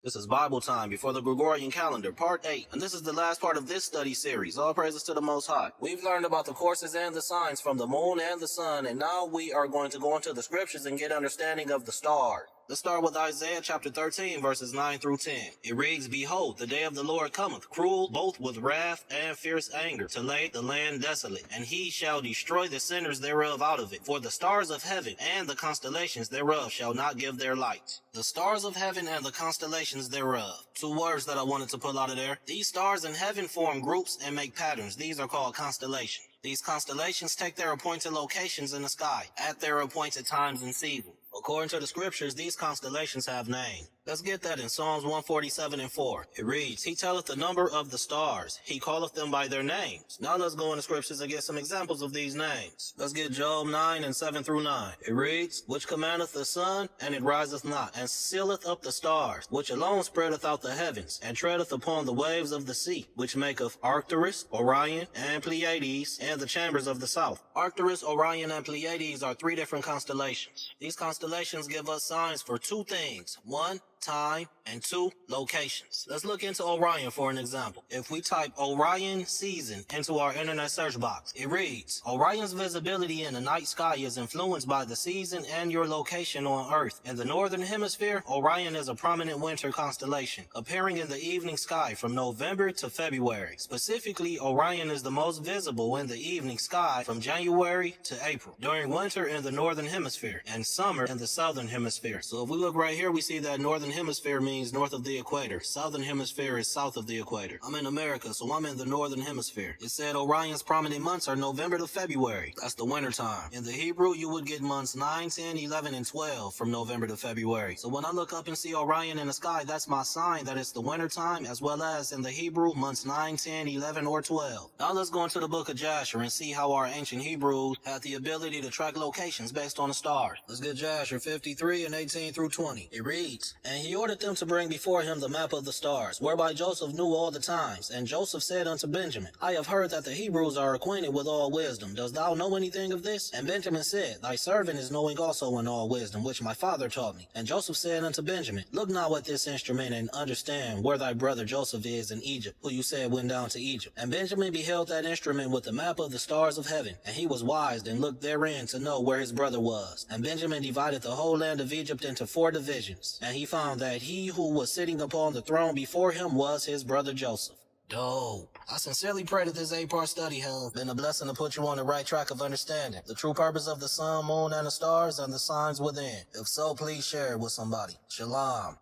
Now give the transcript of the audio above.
This is Bible time before the Gregorian calendar, part 8, and this is the last part of this study series. All praises to the Most High. We've learned about the courses and the signs from the moon and the sun, and now we are going to go into the scriptures and get understanding of the stars. Let's start with Isaiah chapter 13, verses 9 through 10. It reads, Behold, the day of the Lord cometh, cruel, both with wrath and fierce anger, to lay the land desolate, and he shall destroy the sinners thereof out of it. For the stars of heaven and the constellations thereof shall not give their light. The stars of heaven and the constellations thereof. Two words that I wanted to pull out of there. These stars in heaven form groups and make patterns. These are called constellations. These constellations take their appointed locations in the sky at their appointed times and seasons. According to the scriptures, these constellations have names. Let's get that in Psalms 147 and 4. It reads, He telleth the number of the stars. He calleth them by their names. Now let's go in the scriptures and get some examples of these names. Let's get Job 9 and 7 through 9. It reads, Which commandeth the sun, and it riseth not, and sealeth up the stars, which alone spreadeth out the heavens, and treadeth upon the waves of the sea, which maketh Arcturus, Orion, and Pleiades, and the chambers of the south. Arcturus, Orion, and Pleiades are three different constellations. These constellations give us signs for two things. One, time, and two, locations. Let's look into Orion for an example. If we type Orion season into our internet search box, it reads, Orion's visibility in the night sky is influenced by the season and your location on Earth. In the northern hemisphere, Orion is a prominent winter constellation, appearing in the evening sky from November to February. Specifically, Orion is the most visible in the evening sky from January to April, during winter in the northern hemisphere, and summer in the southern hemisphere. So if we look right here, we see that northern hemisphere means north of the equator. Southern hemisphere is south of the equator. I'm in America, so I'm in the northern hemisphere. It said Orion's prominent months are November to February. That's the winter time. In the Hebrew, you would get months 9, 10, 11, and 12 from November to February. So when I look up and see Orion in the sky, that's my sign that it's the winter time, as well as in the Hebrew, months 9, 10, 11, or 12. Now let's go into the book of Jasher and see how our ancient Hebrews had the ability to track locations based on the stars. Let's get Jasher 53 and 18 through 20. It reads, And he ordered them to bring before him the map of the stars, whereby Joseph knew all the times. And Joseph said unto Benjamin, I have heard that the Hebrews are acquainted with all wisdom. Dost thou know anything of this? And Benjamin said, Thy servant is knowing also in all wisdom, which my father taught me. And Joseph said unto Benjamin, Look now at this instrument, and understand where thy brother Joseph is in Egypt, who you said went down to Egypt. And Benjamin beheld that instrument with the map of the stars of heaven, and he was wise, and looked therein to know where his brother was. And Benjamin divided the whole land of Egypt into 4 divisions, and he found that he who was sitting upon the throne before him was his brother Joseph. Dope. I sincerely pray that this 8-part study has been a blessing to put you on the right track of understanding the true purpose of the sun, moon, and the stars, and the signs within. If so, please share it with somebody. Shalom.